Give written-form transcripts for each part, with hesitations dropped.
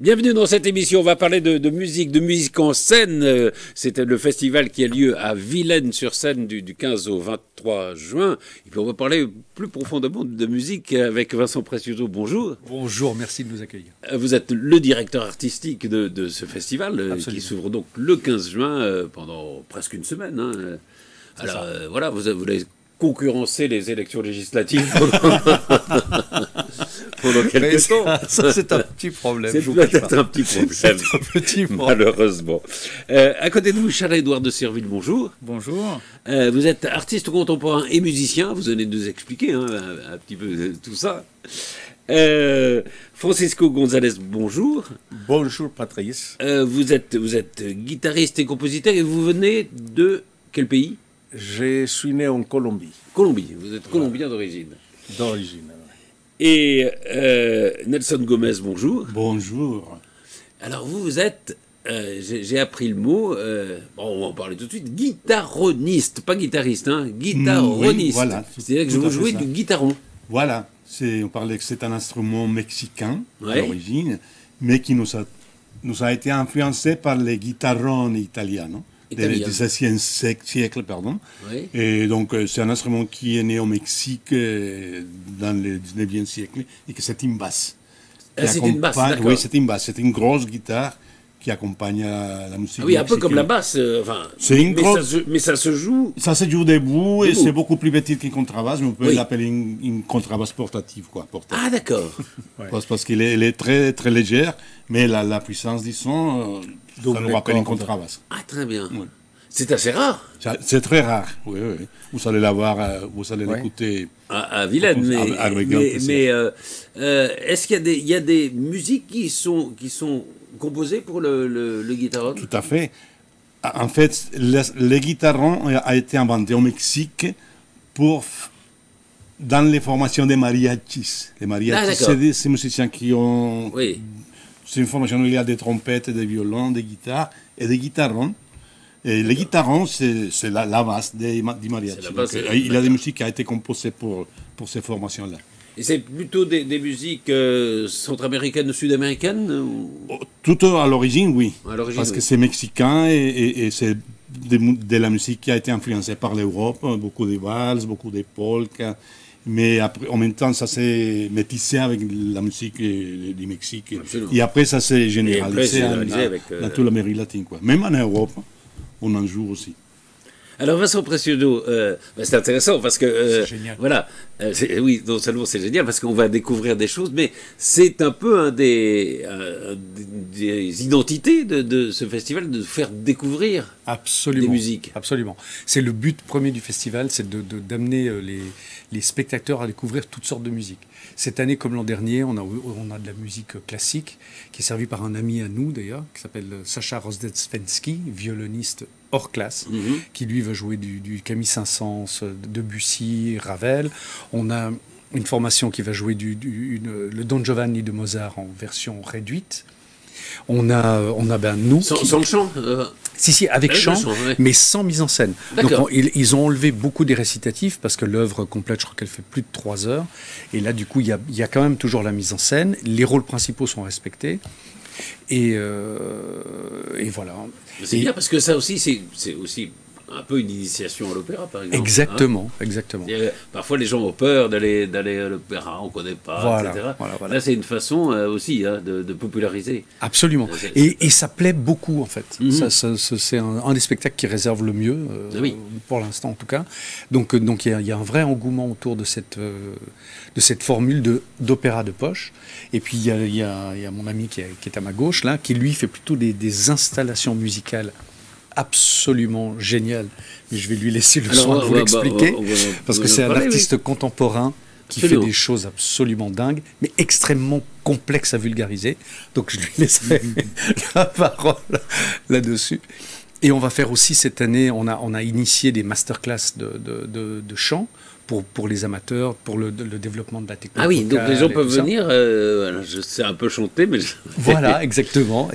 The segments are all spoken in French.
Bienvenue dans cette émission. On va parler de musique en scène. C'était le festival qui a lieu à Vilaine-sur-Seine du 15 au 23 juin. Et puis on va parler plus profondément de musique avec Vincent Precioso. Bonjour. Bonjour, merci de nous accueillir. Vous êtes le directeur artistique de ce festival qui s'ouvre donc le 15 juin pendant presque une semaine. Hein. Alors voilà, vous avez concurrencer les élections législatives pendant quelques temps. Ça, c'est un petit problème. C'est peut-être un petit problème. C'est un petit problème. Malheureusement. À côté de vous, Charles-Édouard de Serville, bonjour. Bonjour. Vous êtes artiste contemporain et musicien. Vous venez de nous expliquer un petit peu tout ça. Francisco González, bonjour. Bonjour, Patrice. Vous êtes guitariste et compositeur et vous venez de quel pays? Je suis né en Colombie. Colombie, vous êtes colombien d'origine. D'origine, oui. Et Nelson Gomez, bonjour. Bonjour. Alors vous êtes, j'ai appris le mot, bon, on va en parler tout de suite, guitaroniste, pas guitariste, hein, guitaroniste. Oui, voilà, c'est-à-dire que je vous jouez du guitaron. Voilà, on parlait que c'est un instrument mexicain Ouais. d'origine, mais qui nous a été influencé par les guitarrons italiens. Italien. Du XVIe siècle, pardon. Oui. Et donc, c'est un instrument qui est né au Mexique dans le XIXe siècle et que c'est une basse. Ah, c'est une basse, d'accord. Oui, c'est une basse. C'est une grosse guitare qui accompagne la musique. Ah oui, un peu mexicaine. comme la basse, C'est une mais, grosse... mais ça se joue. Ça se joue debout et Debout. c'est beaucoup plus petit qu'une contrebasse, mais on peut Oui. l'appeler une contrebasse portative, quoi. Ah d'accord. Parce qu'elle est très, très légère, mais la puissance du son, ça nous rappelle une contrebasse. Ah très bien. Oui. C'est assez rare C'est très rare, oui, oui. Vous allez l'avoir, vous allez l'écouter. à Vilaine, Avec grand plaisir. Est-ce qu'il y a des musiques qui sont composées pour le guitaron? Tout à fait. En fait, le guitaron a été inventé au Mexique dans les formations des mariachis. Les mariachis, c'est ces musiciens qui ont... Oui. C'est une formation où il y a des trompettes, des violons, des guitares et des guitarons. Et les guitarons, c'est la base du mariachi. Il y a des musiques qui ont été composées pour ces formations-là. Et c'est plutôt des musiques centra-américaines ou sud-américaines Tout à l'origine, oui. À l'origine, parce oui. que c'est mexicain et c'est de la musique qui a été influencée par l'Europe. Beaucoup de valses, beaucoup de polkas. Mais après, en même temps, ça s'est métissé avec la musique du Mexique. Absolument. Et après, ça s'est généralisé avec, dans toute l'Amérique latine, quoi. Même en Europe, on en joue aussi. Alors Vincent Precioso, c'est intéressant parce que C'est génial. voilà, oui, non seulement c'est génial parce qu'on va découvrir des choses, mais c'est un peu un des identités de ce festival de faire découvrir Absolument. des musiques. Absolument. C'est le but premier du festival, c'est d'amener les spectateurs à découvrir toutes sortes de musiques. Cette année, comme l'an dernier, on a de la musique classique qui est servie par un ami à nous d'ailleurs, qui s'appelle Sacha Rozdestvenski, violoniste hors classe, qui lui va jouer du Camille Saint-Saëns, Debussy, Ravel. On a une formation qui va jouer le Don Giovanni de Mozart en version réduite. On a nous... Sans le chant Si, avec chant, le chant, ouais. mais sans mise en scène. Donc D'accord. ils ont enlevé beaucoup des récitatifs parce que l'œuvre complète, je crois qu'elle fait plus de 3 heures. Et là, du coup, il y a quand même toujours la mise en scène. Les rôles principaux sont respectés. Et voilà. C'est bien parce que ça aussi, c'est aussi un peu une initiation à l'opéra, par exemple. Exactement, Hein. exactement. Parfois, les gens ont peur d'aller à l'opéra, on ne connaît pas, Voilà, etc. voilà. Là, c'est une façon aussi de populariser. Absolument. Et ça plaît beaucoup, en fait. C'est un des spectacles qui réserve le mieux, Oui. pour l'instant en tout cas. Donc il y a un vrai engouement autour de cette formule d'opéra de poche. Et puis il y a mon ami qui est à ma gauche, là, qui lui fait plutôt des installations musicales absolument géniales. Mais je vais lui laisser le soin de vous l'expliquer, parce que c'est un artiste contemporain qui fait des choses absolument dingues, mais extrêmement complexes à vulgariser. Donc je lui laisserai la parole là-dessus. Et on va faire aussi cette année, on a initié des masterclass de chant pour les amateurs, pour le développement de la technique. Ah oui, donc les gens peuvent ça. venir, je sais un peu chanter, mais... Voilà, exactement.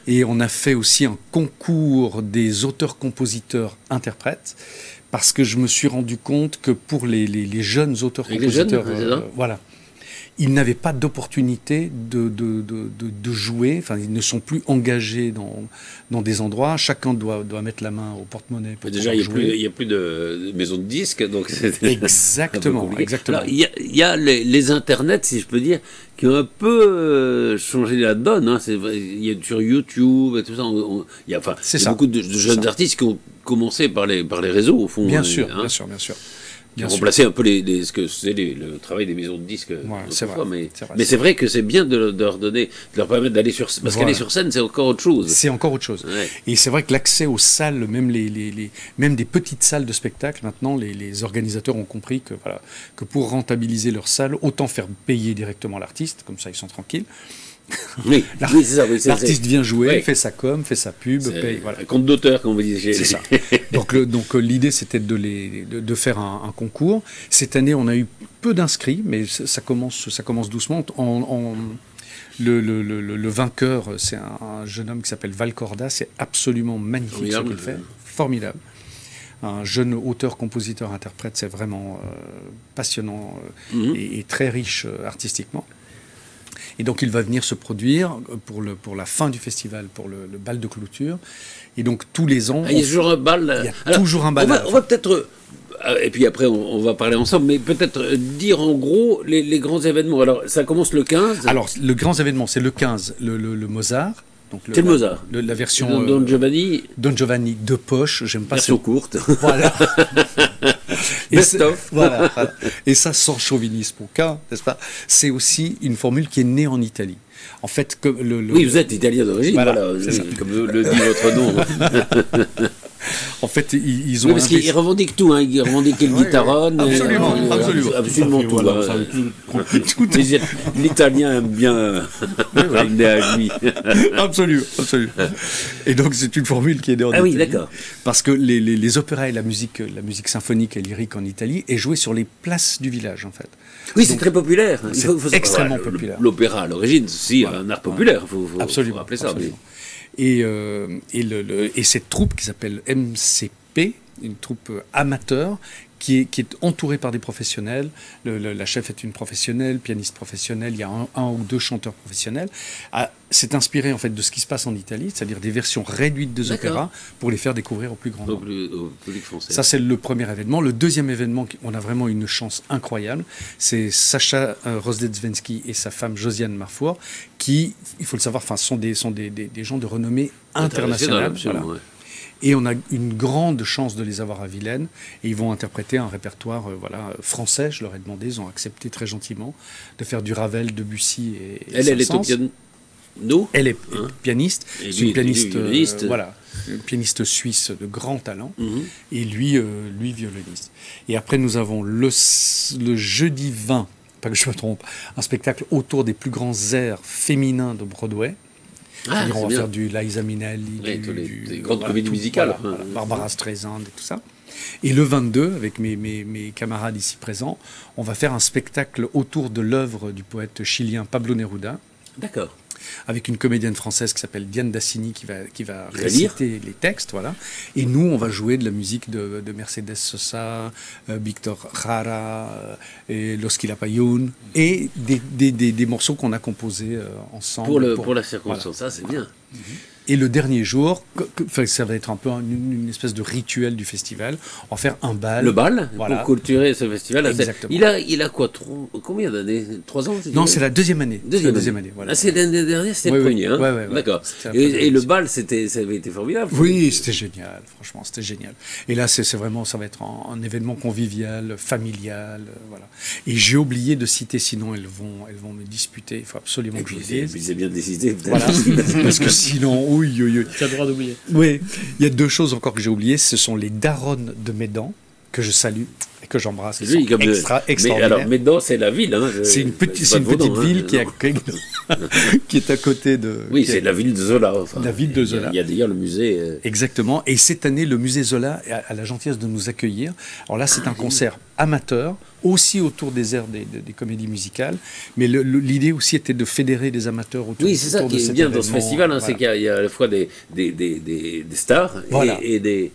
Et on a fait aussi un concours des auteurs-compositeurs-interprètes, parce que je me suis rendu compte que pour les jeunes auteurs-compositeurs, voilà, ils n'avaient pas d'opportunité de jouer, enfin ils ne sont plus engagés dans des endroits, chacun doit mettre la main au porte-monnaie pour Déjà, pouvoir jouer. il n'y a plus de maison de disques, donc c'est Exactement, exactement. Alors, il y a les internets, si je peux dire, qui ont un peu changé la donne. Hein. Il y a sur YouTube et tout ça. Il y a beaucoup de jeunes artistes qui ont commencé par les réseaux, au fond. Bien sûr, hein. bien sûr, bien sûr. Qui ont remplacé un peu ce que c'est le travail des maisons de disques. C'est vrai, mais c'est vrai que c'est bien de leur donner, de leur permettre d'aller sur scène. Parce qu'aller sur scène, c'est encore autre chose. C'est encore autre chose. Ouais. Et c'est vrai que l'accès aux salles, même même des petites salles de spectacle, maintenant, les organisateurs ont compris que pour rentabiliser leurs salles, autant faire payer directement l'artiste, comme ça ils sont tranquilles. Oui, c'est ça. Oui, l'artiste vient jouer, oui. fait sa com, fait sa pub, paye. Voilà. Un compte d'auteur, comme vous disiez. C'est ça. Donc l'idée, c'était de faire un concours. Cette année, on a eu peu d'inscrits, mais ça commence doucement. Le vainqueur, c'est un jeune homme qui s'appelle Valcorda. C'est absolument magnifique ce qu'il fait. Formidable. Un jeune auteur, compositeur, interprète. C'est vraiment passionnant et très riche artistiquement. Et donc, il va venir se produire pour la fin du festival, pour le bal de clôture. Et donc, tous les ans... il y a toujours un bal. Il y a toujours un bal. On va peut-être... Et puis après, on va parler ensemble, mais peut-être dire en gros les grands événements. Alors, ça commence le 15. Alors, le grand événement, c'est le 15, le Mozart. C'est le Mozart. La version... Don Giovanni. Don Giovanni de poche, j'aime pas... Version courte. Voilà. Best of. Voilà. Et ça, sans chauvinisme aucun, n'est-ce pas? C'est aussi une formule qui est née en Italie. En fait, oui, vous êtes italien d'origine, voilà, comme le dit votre nom. En fait, ils ont... Oui, parce qu'ils revendiquent tout, hein. Ils revendiquent le guitaron. Absolument tout. Voilà, L'italien aime bien amener à lui. Absolument. Et donc, c'est une formule qui est née en Italie. Oui, d'accord. Parce que les opéras et la musique symphonique et lyrique en Italie est jouée sur les places du village, en fait. Oui, c'est très populaire. C'est extrêmement populaire. L'opéra, à l'origine, c'est un art populaire. Il faut rappeler ça. Absolument. Et cette troupe qui s'appelle MCP, une troupe amateur, qui est entourée par des professionnels. La chef est une professionnelle, pianiste professionnelle, il y a un ou deux chanteurs professionnels. C'est inspiré en fait de ce qui se passe en Italie, c'est-à-dire des versions réduites des opéras pour les faire découvrir au plus grand nombre. Au public français. Ça, c'est le premier événement. Le deuxième événement, on a vraiment une chance incroyable, c'est Sacha Rozdetsvensky et sa femme Josiane Marfour, qui, il faut le savoir, sont des gens de renommée internationale. Voilà. Ouais. Et on a une grande chance de les avoir à Vilaine. Et ils vont interpréter un répertoire français. Je leur ai demandé, ils ont accepté très gentiment de faire du Ravel, Debussy et elle est au piano. Elle est pianiste. C'est une pianiste, une pianiste suisse de grand talent. Et lui violoniste. Et après, nous avons le jeudi 20, pas que je me trompe, un spectacle autour des plus grands airs féminins de Broadway. On va faire du Liza Minnelli, des grandes comédies musicales. Barbara Streisand et tout ça. Et le 22, avec mes camarades ici présents, on va faire un spectacle autour de l'œuvre du poète chilien Pablo Neruda. D'accord. Avec une comédienne française qui s'appelle Diane Dassini qui va réciter les textes, voilà. Et nous, on va jouer de la musique de Mercedes Sosa, Víctor Jara, et Los Quilapayún, et des morceaux qu'on a composés ensemble. Pour la circonstance, ça c'est bien. Et le dernier jour, ça va être un peu une espèce de rituel du festival. On va faire un bal. Le bal, pour culturer ce festival. Exactement. Il a quoi, combien d'années? 3 ans? Non, c'est la deuxième année. Deuxième année. Voilà. C'est l'année dernière, c'était le premier. Oui. D'accord. Et le bal, ça avait été formidable. Oui, c'était génial. Franchement, c'était génial. Et là, c'est vraiment, ça va être un événement convivial, familial, voilà. Et j'ai oublié de citer, sinon elles vont me disputer. Il faut absolument que je le dise. C'est bien décidé. Voilà. Parce que sinon, tu as le droit d'oublier. Oui, il y a 2 choses encore que j'ai oubliées. Ce sont les daronnes de Médan, que je salue et que j'embrasse. Lui, extraordinaire. Mais alors, Médan, c'est la ville. C'est une petite ville qui est à côté de... Oui, c'est la ville de Zola. La ville de Zola. Il y a d'ailleurs le musée... Exactement. Et cette année, le musée Zola a la gentillesse de nous accueillir. Alors là, c'est un concert amateur, aussi autour des airs des comédies musicales. Mais l'idée aussi était de fédérer des amateurs autour de cet événement. Oui, c'est ça qui est bien dans ce festival, c'est qu'il y a à la fois des stars et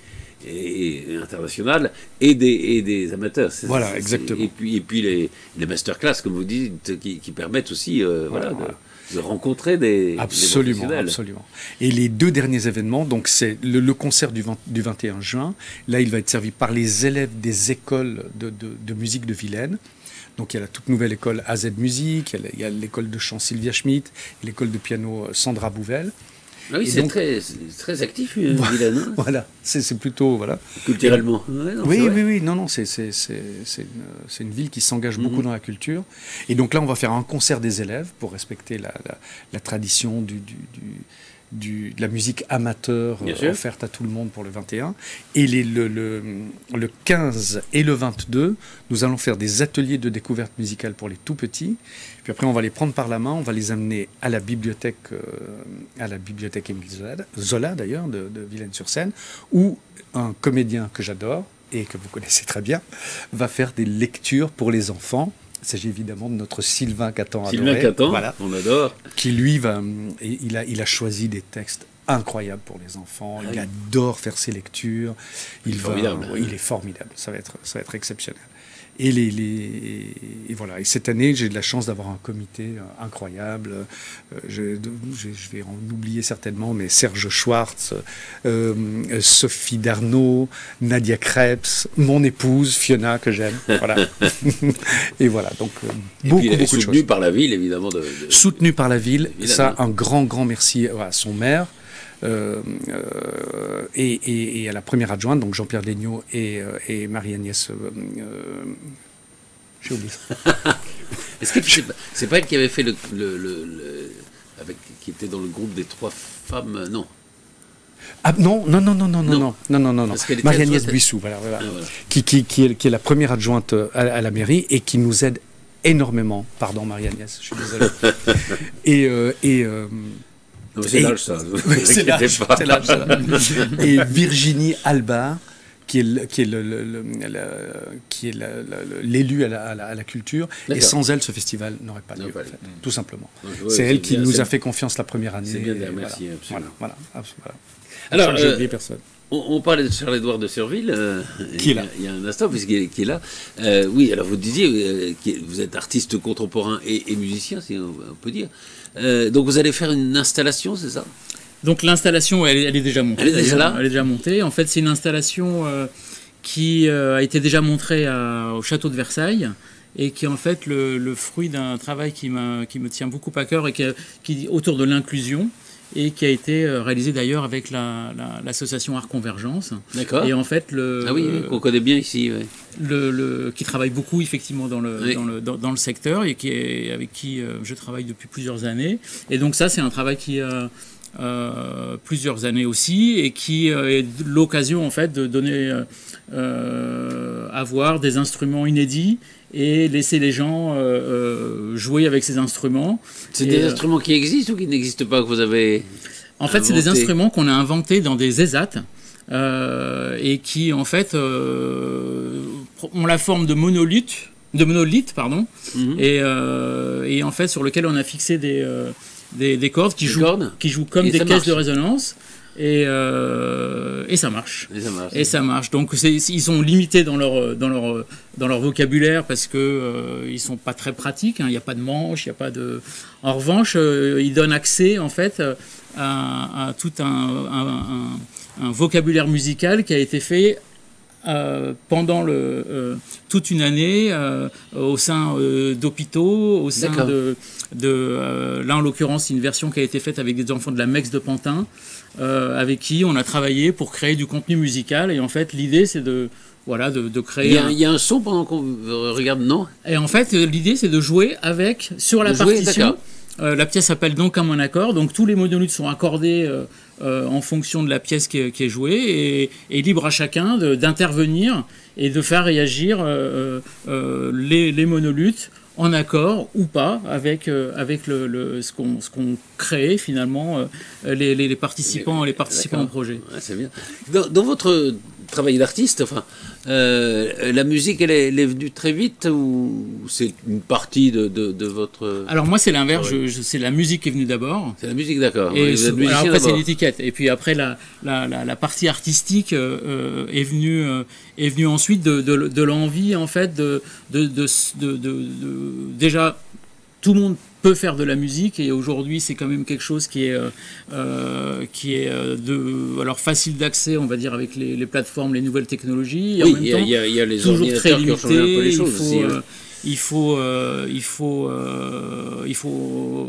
et internationales et des amateurs. Voilà, exactement. Et puis les masterclass, comme vous dites, qui permettent aussi voilà, de rencontrer des professionnels. Absolument. Et les 2 derniers événements, donc c'est le concert du 21 juin. Là, il va être servi par les élèves des écoles de musique de Vilaine. Donc il y a la toute nouvelle école AZ Musique, il y a l'école de chant Sylvia Schmidt, l'école de piano Sandra Bouvel. Ah oui, c'est très actif, Vilaine. Hein. Voilà, c'est plutôt... Voilà. Culturellement. Oui, non, c'est une ville qui s'engage beaucoup dans la culture. Et donc là, on va faire un concert des élèves pour respecter la tradition de la musique amateur offerte à tout le monde pour le 21. Et le 15 et le 22, nous allons faire des ateliers de découverte musicale pour les tout petits. Puis après, on va les prendre par la main, on va les amener à la bibliothèque Émile Zola d'ailleurs, de Vilaine-sur-Seine, où un comédien que j'adore et que vous connaissez très bien va faire des lectures pour les enfants. Il s'agit évidemment de notre Sylvain Catan. Sylvain Catan, voilà, on adore. Qui lui il a choisi des textes incroyables pour les enfants. Il adore faire ses lectures. Il est formidable. Ça va être exceptionnel. Et voilà. Et cette année, j'ai de la chance d'avoir un comité incroyable. Je vais en oublier certainement, mais Serge Schwartz, Sophie Darnaud, Nadia Krebs, mon épouse Fiona que j'aime. Voilà. Et voilà. Donc beaucoup de choses. Soutenu par la ville, évidemment. Soutenu par la ville. Ça, un grand merci à son maire. Et à la première adjointe, donc Jean-Pierre Legnaud et Marie-Agnès. J'ai oublié ça. Est-ce que c'est pas elle qui avait fait qui était dans le groupe des 3 femmes, non? Ah non. Marie-Agnès Buissou, voilà. Qui est la première adjointe à la mairie et qui nous aide énormément. Pardon, Marie-Agnès, je suis désolé. C'est l'âge, ça. C'est l'âge. Et Virginie Albar, qui est l'élu à la culture. Et sans elle, ce festival n'aurait pas lieu, en fait, tout simplement. C'est elle qui nous a fait confiance la première année. C'est bien de remercier, voilà. Alors, j'ai oublié personne. On parlait de Charles-Édouard de Surville, qui est là. Il y a un instant, puisqu'il est là. Oui, alors vous disiez, vous êtes artiste contemporain et musicien, si on peut dire. Donc vous allez faire une installation, c'est ça? Donc l'installation, elle est déjà montée. Elle est déjà là? Elle est déjà montée. En fait, c'est une installation qui a été déjà montrée au château de Versailles et qui est en fait le fruit d'un travail qui me tient beaucoup à cœur et qui autour de l'inclusion. Et qui a été réalisé d'ailleurs avec l'association Art Convergence. D'accord. Et en fait, qu'on connaît bien ici. Ouais. Qui travaille beaucoup effectivement dans le secteur et avec qui je travaille depuis plusieurs années. Et donc ça, c'est un travail qui a plusieurs années aussi et qui est l'occasion en fait de donner avoir des instruments inédits et laisser les gens jouer avec ces instruments. C'est des instruments qui existent ou qui n'existent pas, que vous avez En fait, c'est des instruments qu'on a inventés dans des ESAT et qui, en fait, ont la forme de monolithes, et en fait, sur lequel on a fixé des cordes qui jouent comme des caisses de résonance. Et ça marche. Et ça marche. Donc ils sont limités dans leur vocabulaire parce que ils sont pas très pratiques. Il n'y a pas de manche, il y a pas de. En revanche, ils donnent accès en fait à tout un vocabulaire musical qui a été fait pendant toute une année au sein d'hôpitaux, au sein là en l'occurrence c'est une version qui a été faite avec des enfants de la Meix de Pantin, avec qui on a travaillé pour créer du contenu musical et en fait l'idée c'est de créer. Il y a un son pendant qu'on regarde, non? Et en fait l'idée c'est de jouer sur la partition. La pièce s'appelle donc comme un accord, donc tous les monolithes sont accordés en fonction de la pièce qui est jouée et libre à chacun d'intervenir et de faire réagir les monolithes en accord ou pas avec ce qu'on crée finalement les participants au projet. Ouais, c'est bien. Dans votre travail d'artiste, enfin, la musique, elle est venue très vite ou c'est une partie de votre... Alors moi, c'est l'inverse, c'est la musique qui est venue d'abord. C'est la musique, d'accord. Et alors après, c'est l'étiquette. Et puis après, la partie artistique est venue ensuite de l'envie, en fait, déjà, tout le monde peut faire de la musique et aujourd'hui c'est quand même quelque chose qui est alors facile d'accès, on va dire, avec les plateformes, les nouvelles technologies. Et oui, en même temps, il y a les toujours très ordinateurs qui ont changé un peu les limité. choses aussi. Il faut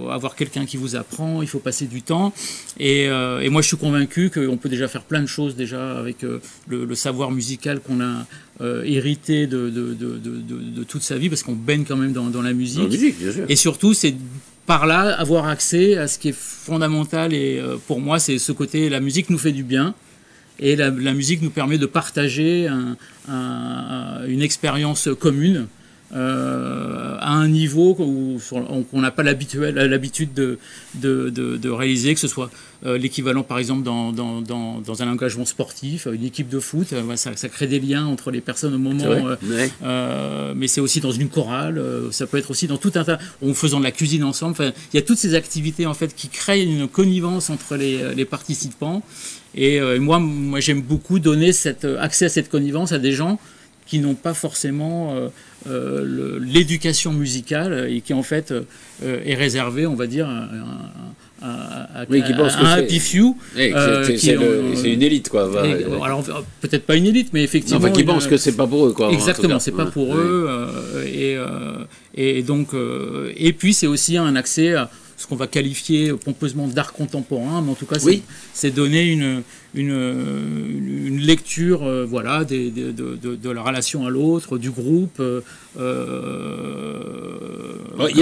avoir quelqu'un qui vous apprend, il faut passer du temps. Et moi, je suis convaincu qu'on peut déjà faire plein de choses déjà avec le savoir musical qu'on a hérité de toute sa vie, parce qu'on baigne quand même dans la musique. Dans la musique, bien sûr. Et surtout, c'est par là avoir accès à ce qui est fondamental. Et pour moi, c'est ce côté, la musique nous fait du bien. Et la musique nous permet de partager une expérience commune. À un niveau qu'on n'a pas l'habitude de réaliser, que ce soit l'équivalent par exemple dans un engagement sportif, une équipe de foot, ça crée des liens entre les personnes au moment, mais c'est aussi dans une chorale, ça peut être aussi dans tout un tas, en faisant de la cuisine ensemble, enfin, il y a toutes ces activités en fait qui créent une connivence entre les participants, et moi j'aime beaucoup donner accès à cette connivence à des gens qui n'ont pas forcément l'éducation musicale et qui en fait est réservée, on va dire, à un happy few. C'est une élite, quoi. Alors peut-être pas une élite, mais effectivement. Enfin, qui pensent que c'est pas pour eux, quoi. Exactement, c'est pas pour eux. Et donc, et puis c'est aussi un accès à ce qu'on va qualifier pompeusement d'art contemporain, mais en tout cas, c'est donner une lecture, voilà, de la relation à l'autre, du groupe. Il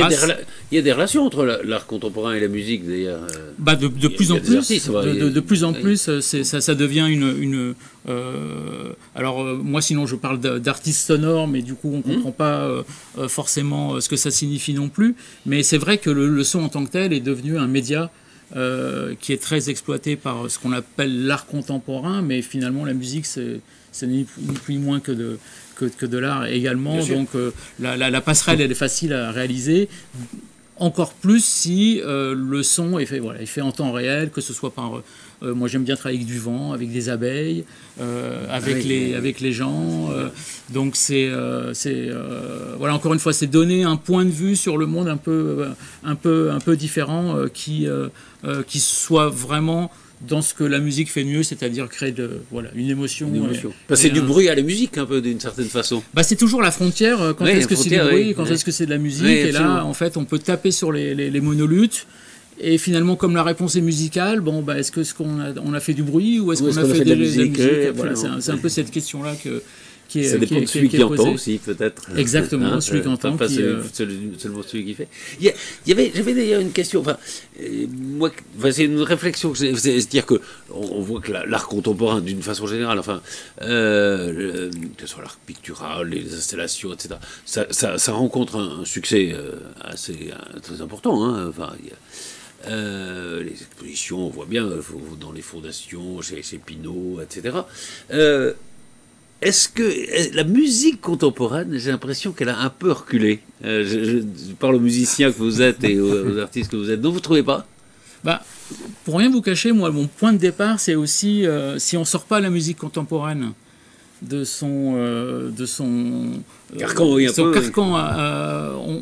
y a des relations entre l'art contemporain et la musique, d'ailleurs. De plus en plus. De plus en plus, ça devient une. Alors moi, sinon, je parle d'artistes sonores, mais du coup, on ne comprend pas forcément ce que ça signifie non plus. Mais c'est vrai que le son en tant que tel est devenu un média qui est très exploité par ce qu'on appelle l'art contemporain, mais finalement la musique c'est ni plus ni moins que de l'art également. Donc la passerelle elle est facile à réaliser, encore plus si le son est fait en temps réel, que ce soit par moi j'aime bien travailler avec du vent, avec des abeilles, avec les gens, donc voilà, encore une fois, c'est donner un point de vue sur le monde un peu différent, qui soit vraiment dans ce que la musique fait mieux, c'est-à-dire créer une émotion. Passer du bruit à la musique, un peu, d'une certaine façon. C'est toujours la frontière, quand est-ce que c'est du bruit, quand est-ce que c'est de la musique, et là, en fait, on peut taper sur les monolithes. Et finalement, comme la réponse est musicale, est-ce qu'on a fait du bruit ou est-ce qu'on a fait de la musique, voilà, c'est un peu cette question-là qui est. Ça dépend de celui qui entend aussi, peut-être. Exactement, celui qui entend. Pas seulement celui qui fait. J'avais d'ailleurs une question. Enfin, moi, c'est une réflexion. C'est-à-dire que on voit que l'art contemporain, d'une façon générale, enfin, que ce soit l'art pictural, les installations, etc., ça rencontre un succès assez très important. Hein. Enfin, les expositions, on voit bien dans les fondations, chez Pinault, etc. Est-ce que la musique contemporaine, j'ai l'impression qu'elle a un peu reculé. Je parle aux musiciens que vous êtes et aux artistes que vous êtes. Non, vous ne trouvez pas ? Pour rien vous cacher, moi, mon point de départ, c'est aussi, si on ne sort pas la musique contemporaine de son carcan,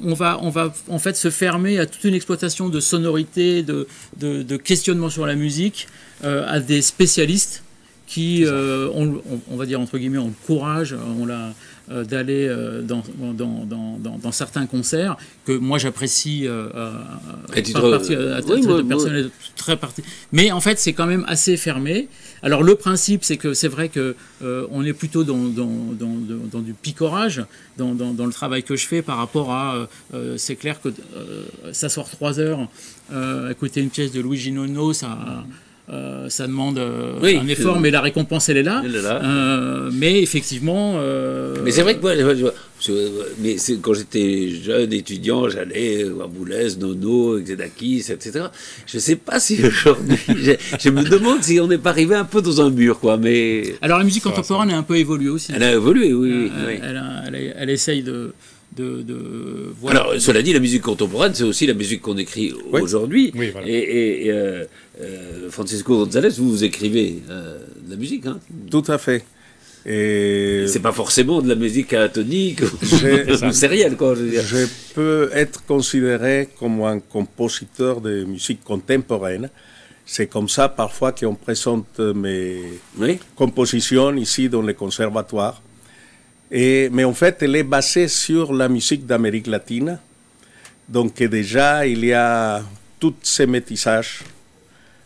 on va en fait se fermer à toute une exploitation de sonorité, de questionnement sur la musique, à des spécialistes qui, on va dire entre guillemets, ont le courage, d'aller dans certains concerts que moi j'apprécie à titre personnel, très parti. Mais en fait, c'est quand même assez fermé. Alors le principe, c'est que c'est vrai que on est plutôt dans du picorage, dans le travail que je fais par rapport à. C'est clair que s'asseoir 3 heures, écouter une pièce de Luigi Nono, ça. ça demande un effort, mais la récompense, elle est là. Mais effectivement... Mais c'est vrai que moi, quand j'étais jeune étudiant, j'allais à Boulez, Nono, Xenakis, etc. Je ne sais pas si aujourd'hui... je me demande si on n'est pas arrivé un peu dans un mur, quoi. Mais... Alors la musique contemporaine a un peu évolué aussi. Elle a évolué, oui. Elle essaye de voilà. Alors, cela dit, la musique contemporaine, c'est aussi la musique qu'on écrit aujourd'hui. Oui, voilà. Et Francisco González, vous écrivez de la musique, hein? Tout à fait. Et c'est pas forcément de la musique atonique ou sérielle, quoi. Je veux dire. Je peux être considéré comme un compositeur de musique contemporaine. C'est comme ça parfois qu'on présente mes compositions ici dans le conservatoire. Mais en fait, elle est basée sur la musique d'Amérique latine. Donc déjà, il y a tous ces métissages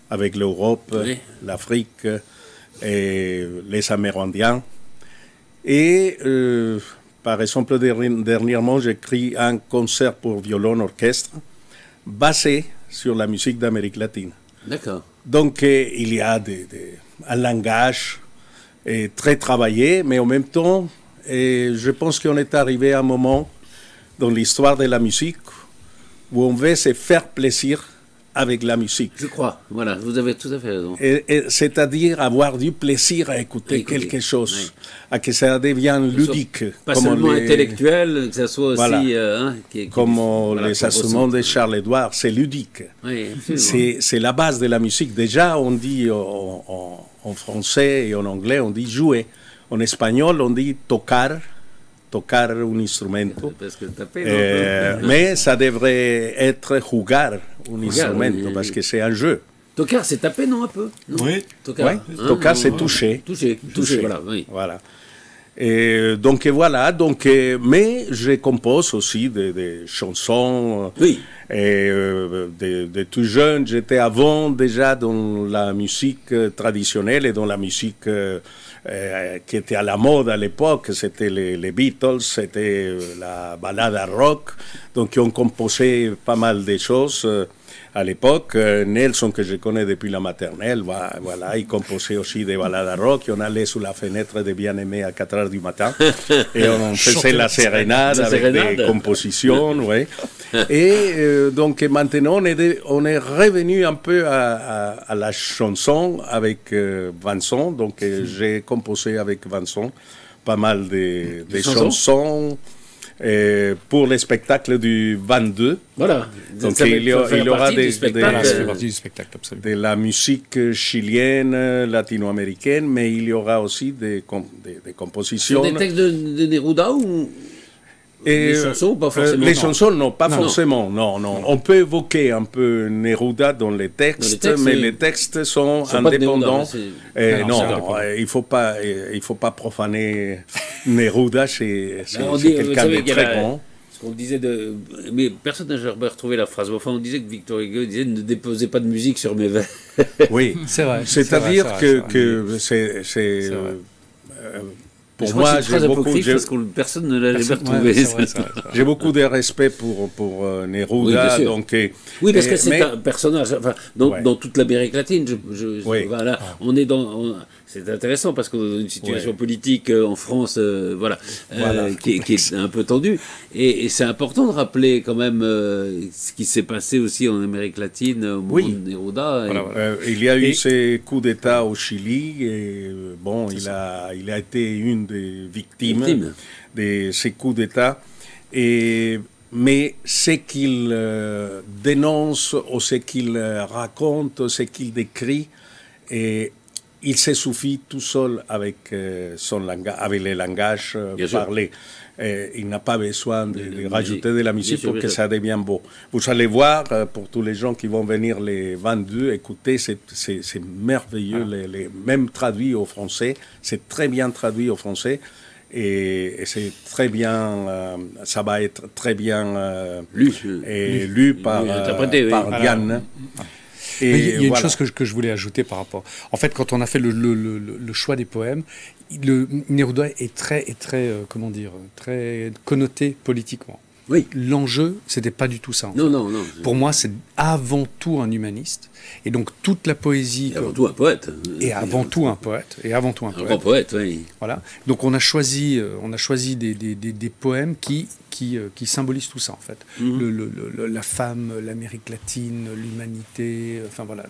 avec l'Europe, l'Afrique et les Amérindiens. Et par exemple, dernièrement, j'ai écrit un concert pour violon orchestre basé sur la musique d'Amérique latine. D'accord. Donc il y a un langage très travaillé, mais en même temps, je pense qu'on est arrivé à un moment dans l'histoire de la musique où on veut se faire plaisir avec la musique. Je crois, voilà, vous avez tout à fait raison. C'est-à-dire avoir du plaisir à écouter quelque chose, à que ça devienne ludique. Pas seulement intellectuel, que ça soit aussi... comme les instruments de Charles-Édouard, c'est ludique. Oui, c'est la base de la musique. Déjà, on dit en français et en anglais, on dit jouer. En espagnol, on dit tocar un instrumento. Mais ça devrait être jugar un instrumento, parce que c'est un jeu. Tocar, c'est taper, non, un peu? Non? Oui. Tocar, c'est toucher. Toucher, voilà. Oui. Voilà. Et donc voilà, mais je compose aussi des chansons. Oui. Et de tout jeune, j'étais avant déjà dans la musique traditionnelle et dans la musique qui était à la mode à l'époque. C'était les Beatles, c'était la balade rock. Donc on composait pas mal de choses. À l'époque, Nelson, que je connais depuis la maternelle, voilà, il composait aussi des balades rock. On allait sous la fenêtre des bien-aimés à 4 heures du matin et on faisait la sérénade avec des compositions. Ouais. Et donc maintenant, on est revenu un peu à la chanson avec Vincent. Donc j'ai composé avec Vincent pas mal de chansons. Pour les spectacles du 22. Voilà. Donc il y aura de la musique chilienne, latino-américaine, mais il y aura aussi des compositions. Des textes de Neruda ou les chansons, pas forcément. Les chansons, non, pas forcément. Non. On peut évoquer un peu Neruda dans les textes, mais les textes sont indépendants. Il faut pas profaner Neruda, c'est quelqu'un de très grand. Ce qu'on disait mais personne n'a jamais retrouvé la phrase. Enfin, on disait que Victor Hugo disait ne déposez pas de musique sur mes vers. Oui, c'est vrai. C'est-à-dire que c'est pour moi, j'ai beaucoup. Parce que personne ne l'a jamais retrouvé. J'ai beaucoup de respect pour Neruda. Oui, donc, parce que c'est un personnage. Enfin, dans toute l'Amérique latine, voilà, on est dans. C'est intéressant parce qu'on est dans une situation politique en France, qui est un peu tendue. Et c'est important de rappeler quand même ce qui s'est passé aussi en Amérique latine au moment de Neruda. Il y a eu ces coups d'État au Chili. Et, il a été une des victimes de ces coups d'État. Mais ce qu'il dénonce, ou ce qu'il raconte, ce qu'il décrit, il se suffit tout seul avec son langage, avec les langages parlés. Il n'a pas besoin de rajouter de la musique pour que ça devienne beau. Vous allez voir, pour tous les gens qui vont venir les 22, écoutez, c'est merveilleux, même traduit au français, c'est très bien traduit au français. Et c'est très bien, ça va être très bien lu par Diane. Mais il y a une chose que je voulais ajouter par rapport. En fait, quand on a fait le choix des poèmes, Neruda est très, comment dire, très connoté politiquement. Oui. L'enjeu, c'était pas du tout ça. Non, non, non. Pour moi, c'est avant tout un humaniste. Et donc, toute la poésie... Et avant tout un poète. Et avant tout un poète. Et avant tout un poète. Un grand poète, oui. Voilà. Donc, on a choisi des poèmes qui symbolisent tout ça, en fait. La femme, l'Amérique latine, l'humanité, enfin voilà...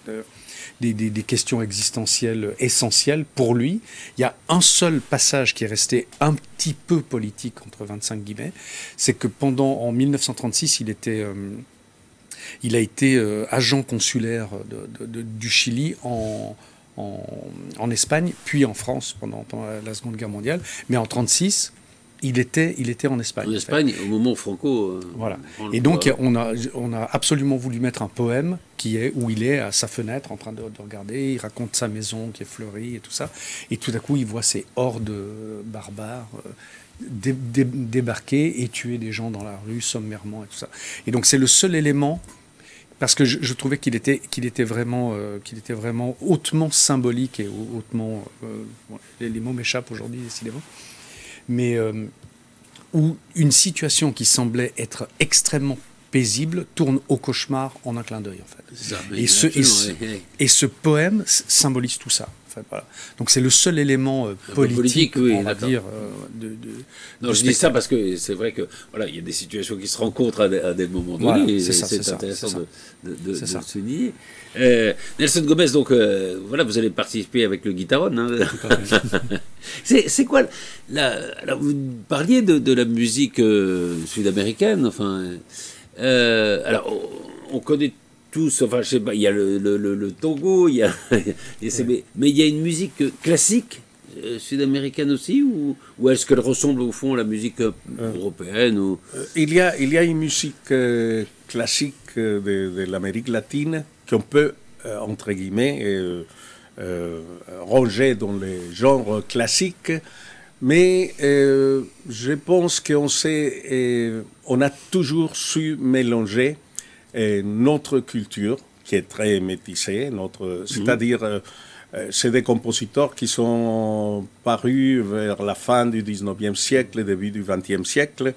Des questions existentielles essentielles pour lui. Il y a un seul passage qui est resté un petit peu politique, entre 25 guillemets, c'est que en 1936, il a été agent consulaire du Chili en Espagne, puis en France pendant la Seconde Guerre mondiale. Mais en 1936, il était en Espagne. En Espagne, au moment où Franco... voilà. Et donc, on a absolument voulu mettre un poème où il est à sa fenêtre en train de regarder, il raconte sa maison qui est fleurie et tout ça. Et tout à coup, il voit ces hordes barbares débarquer et tuer des gens dans la rue sommairement et tout ça. Et donc, c'est le seul élément, parce que je trouvais qu'il était vraiment hautement symbolique et hautement... les mots m'échappent aujourd'hui, décidément. Mais où une situation qui semblait être extrêmement paisible tourne au cauchemar en un clin d'œil, en fait. Ça, et ce poème symbolise tout ça. En fait, voilà. Donc c'est le seul élément politique, oui, on va dire. Non, je dis ça parce que c'est vrai que voilà, il y a des situations qui se rencontrent à des moments donnés. Voilà, c'est intéressant de souligner. Nelson Gomez, donc voilà, vous allez participer avec le Guitarone. Hein. C'est quoi alors vous parliez de la musique sud-américaine. Enfin, alors on connaît tous. Enfin, je sais pas. Il y a le tango. Il y a, mais il y a une musique classique sud-américaine aussi, ou est-ce qu'elle ressemble au fond à la musique européenne ou... Il y a une musique classique de l'Amérique latine qu'on peut, entre guillemets, ranger dans les genres classiques, mais je pense qu'on a toujours su mélanger notre culture, qui est très métissée, c'est-à-dire... c'est des compositeurs qui sont parus vers la fin du 19e siècle, début du 20e siècle.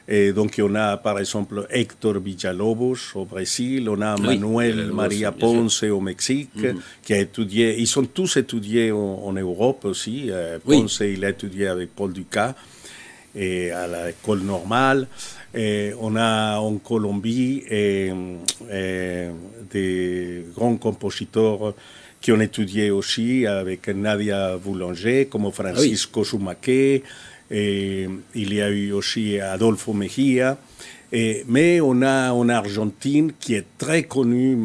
Et donc, on a par exemple Héctor Villalobos au Brésil, on a Manuel Maria Ponce au Mexique, qui a étudié, ils sont tous étudiés en Europe aussi. Ponce, il a étudié avec Paul Dukas et à l'école normale. Et on a en Colombie des grands compositeurs qui ont étudié aussi avec Nadia Boulanger, comme Francisco Sumaque, et il y a eu aussi Adolfo Mejía. Mais on a en Argentine, qui est très connu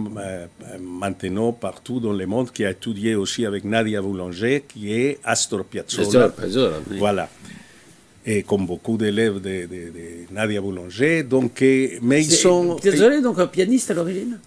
maintenant partout dans le monde, qui a étudié aussi avec Nadia Boulanger, qui est Astor Piazzolla. Voilà. Et comme beaucoup d'élèves de Nadia Boulanger. Donc, mais ils sont... Piazzolla est donc un pianiste à l'origine?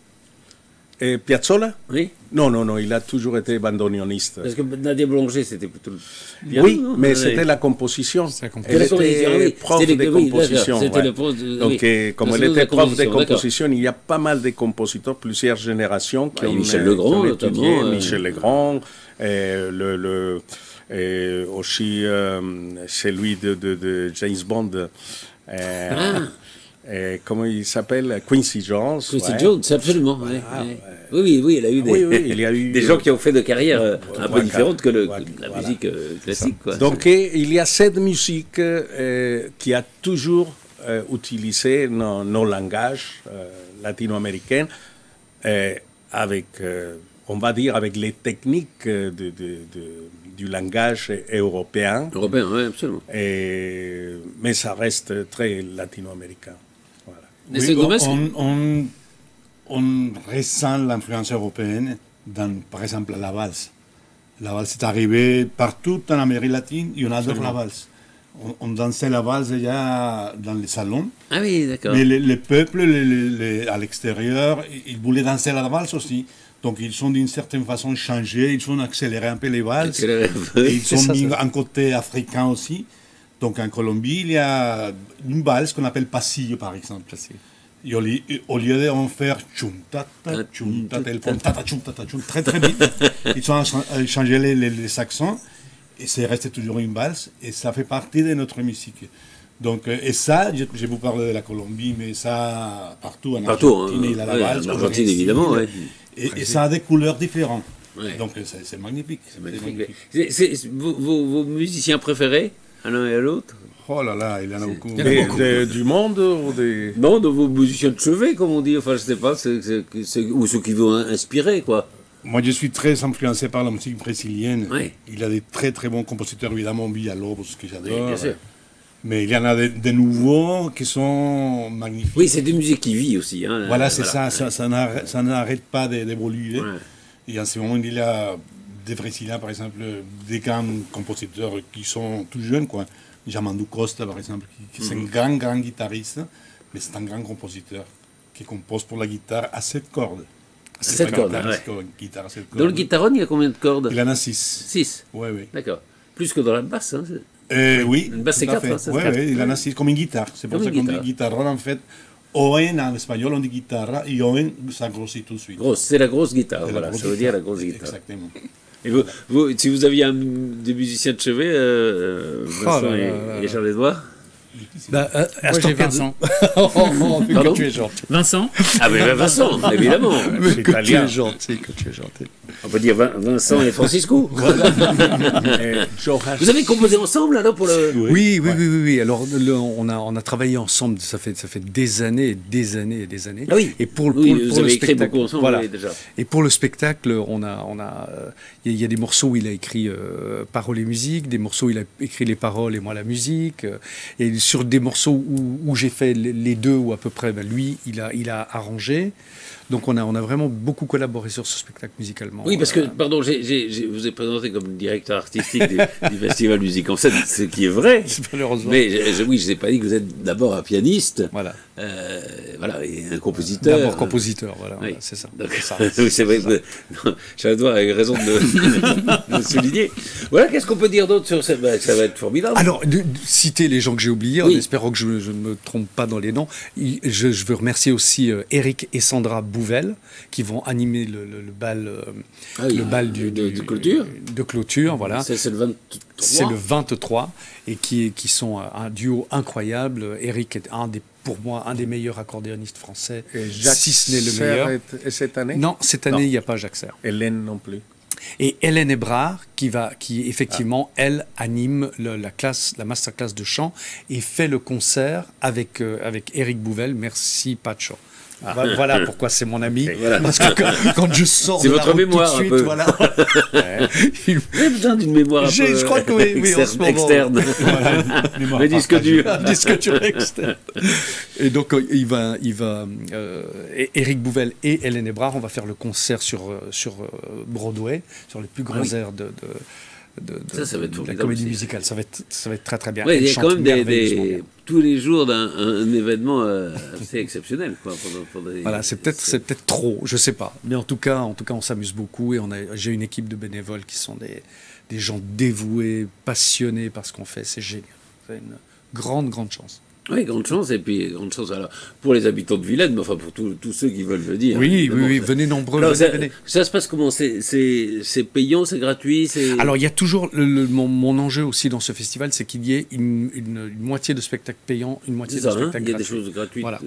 Piazzolla? Oui. Non, il a toujours été bandoneoniste. Parce que Nadia Boulanger, c'était plutôt le piano, oui, non, mais c'était la composition. Elle était prof de composition. Donc, comme elle était prof de composition, il y a pas mal de compositeurs, plusieurs générations qui ont Michel Legrand, étudié. Michel Legrand, aussi celui de James Bond. Comment il s'appelle? Quincy Jones. Quincy Jones, absolument. Oui, il a eu des gens qui ont fait de carrière un peu différente que la musique classique. Quoi. Donc, il y a cette musique qui a toujours utilisé nos langages latino-américains avec, on va dire, avec les techniques du langage européen. Européen, oui, absolument. Mais ça reste très latino-américain. Oui, on ressent l'influence européenne dans, par exemple, la valse. La valse est arrivée partout en Amérique latine et on adore la valse. On dansait la valse déjà dans les salons. Ah oui, d'accord. Mais les peuples à l'extérieur, ils voulaient danser la valse aussi. Donc ils ont d'une certaine façon changé, ils ont accéléré un peu les valses. Et ils ont mis un côté africain aussi. Donc en Colombie, il y a une valse qu'on appelle pasillo, par exemple. Et au lieu d'en faire tchum-tata, tchum-tata, ils font tata-tchum-tata, tchum, très très vite. Ils ont changé les accents et c'est resté toujours une valse et ça fait partie de notre musique. Donc, et ça, je vous parle de la Colombie, mais ça, partout, en Partout, Argentine, il y a la valse, en Argentine, évidemment, ouais. Et ça a des couleurs différentes. Ouais. Donc, c'est magnifique. C'est magnifique. C'est vos musiciens préférés, à l'un et à l'autre? Oh là là, il y en a beaucoup. Du monde ou des... Non, de vos musiciens de chevet, comme on dit, enfin, je sais pas, ou ceux qui vont inspirer, quoi. Moi, je suis très influencé par la musique brésilienne. Oui. Il y a des très très bons compositeurs, évidemment, Villalobos, que j'adore. Oui, bien sûr. Mais il y en a des nouveaux qui sont magnifiques. Oui, c'est des musiques qui vivent aussi. Hein, voilà, c'est ça n'arrête pas d'évoluer. Ouais. Et en ce moment, il y a des Brésiliens, par exemple, des grands compositeurs qui sont tout jeunes, quoi. Jamandou Costa, par exemple, qui est un grand guitariste, mais c'est un grand compositeur qui compose pour la guitare à 7 cordes. 7 cordes, guitare à 7 cordes. Dans le guitaron, il y a combien de cordes? Il en a 6. 6. Oui, oui. D'accord. Plus que dans la basse, hein. Oui. Une basse, c'est 4, hein, ça, Oui, il en a 6, comme une guitare. C'est pour ça qu'on dit guitarron, en fait. Oen, en espagnol, on dit guitare, et Oen, ça grossit tout de suite. Grosse, c'est la grosse guitare, voilà, ça veut dire la grosse guitare. Exactement. Et vous, si vous aviez des musiciens de chevet, Vincent et Charles-Édouard? Moi, j'ai Vincent. Que tu es gentil. Vincent? Ah, mais Vincent, évidemment. Mais que tu es gentil, que tu es gentil. On peut dire Vincent et Francisco. Vous avez composé ensemble alors pour le... Oui. Alors on a travaillé ensemble. Ça fait des années et des années et des années. Ah oui. Et pour vous le avez écrit spectacle, beaucoup ensemble, voilà. oui, déjà. Et pour le spectacle, il y a des morceaux où il a écrit paroles et musique, des morceaux où il a écrit les paroles et moi la musique. Et sur des morceaux où j'ai fait les deux ou à peu près, lui il a arrangé. Donc on a vraiment beaucoup collaboré sur ce spectacle musicalement. Oui, parce que, pardon, je vous ai présenté comme directeur artistique du Festival Musique en Scène, ce qui est vrai. Malheureusement. Mais je n'ai pas dit que vous êtes d'abord un pianiste. Voilà. Et un compositeur. D'abord compositeur, voilà, oui. c'est ça. Donc, oui, c'est vrai que Charles-Édouard a eu raison de le souligner. Voilà, qu'est-ce qu'on peut dire d'autre sur ça? Ça va être formidable. Alors, de citer les gens que j'ai oubliés, en espérant que je ne me trompe pas dans les noms, je veux remercier aussi Eric et Sandra Bouvel, qui vont animer le bal, de clôture. De clôture, voilà. C'est le 23. C'est le 23, et qui sont un duo incroyable. Eric est pour moi, un des meilleurs accordéonistes français, si ce n'est le meilleur. Et cette année? Non, cette année, il n'y a pas Jacques Serre. Hélène non plus. Et Hélène Ebrard, qui effectivement, elle anime la masterclass de chant et fait le concert avec Eric Bouvel. Merci Pacho. Voilà pourquoi c'est mon ami. Voilà. Parce que quand je sors de la route mémoire, tout de suite, voilà. Vous avez besoin d'une mémoire un peu je crois que oui, en ce moment. Externe. Le disque dur externe. Et donc Éric Bouvel et Hélène Ebrard, on va faire le concert sur Broadway, sur les plus grands airs de la comédie musicale. Ça va être très très bien. Ouais, il y a quand même tous les jours un événement assez exceptionnel. Quoi, voilà, c'est peut-être trop, je sais pas. Mais en tout cas, on s'amuse beaucoup et j'ai une équipe de bénévoles qui sont des gens dévoués, passionnés par ce qu'on fait. C'est génial. C'est une grande chance. Oui, grande chance, et puis grande chance alors, pour les habitants de Vilaine, mais enfin pour tous ceux qui veulent venir. Oui, venez nombreux. Alors, venez. Ça se passe comment? C'est payant, c'est gratuit? Alors il y a toujours, mon enjeu aussi dans ce festival, c'est qu'il y ait une moitié de spectacles payants, une moitié de spectacles gratuits. Il y a des choses gratuites. Voilà.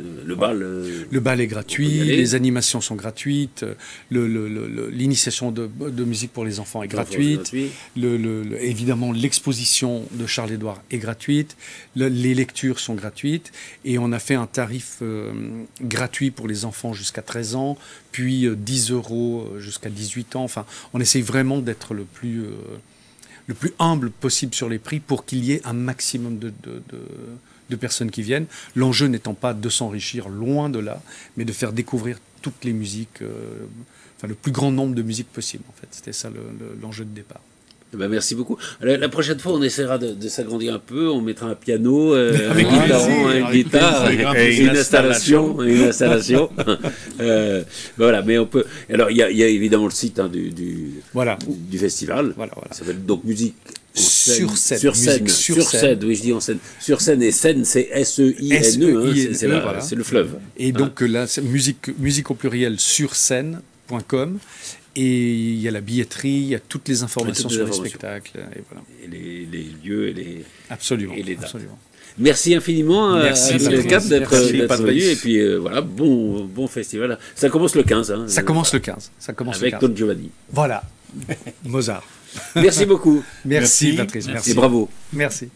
Le bal est gratuit, les animations sont gratuites, l'initiation de musique pour les enfants est gratuite, évidemment l'exposition de Charles-Édouard est gratuite, les lectures sont gratuites, et on a fait un tarif gratuit pour les enfants jusqu'à 13 ans, puis 10 € jusqu'à 18 ans. Enfin, on essaye vraiment d'être le plus humble possible sur les prix pour qu'il y ait un maximum de personnes qui viennent. L'enjeu n'étant pas de s'enrichir, loin de là, mais de faire découvrir toutes les musiques, le plus grand nombre de musiques possible, en fait. C'était ça l'enjeu de départ. Merci beaucoup. La prochaine fois, on essaiera de s'agrandir un peu. On mettra un piano avec une guitare et une installation. Voilà, mais on peut. Alors, il y a évidemment le site du festival. Voilà. Ça s'appelle donc Musique sur scène. Sur scène, oui, je dis en scène. Sur scène, et scène, c'est S-E-I-N-E. C'est le fleuve. Et donc là, c'est musique au pluriel sur scène.com. Et il y a la billetterie, il y a toutes les informations sur les spectacles. Et, voilà. Et les lieux et les, absolument, et les dates. Absolument. Merci infiniment merci, à Michel Cap d'être venu. Et puis voilà, bon festival. Ça commence le 15. Hein, ça commence le 15. Ça commence avec Don Giovanni. Voilà, Mozart. Merci beaucoup. Merci Patrice, merci. Et bravo. Merci.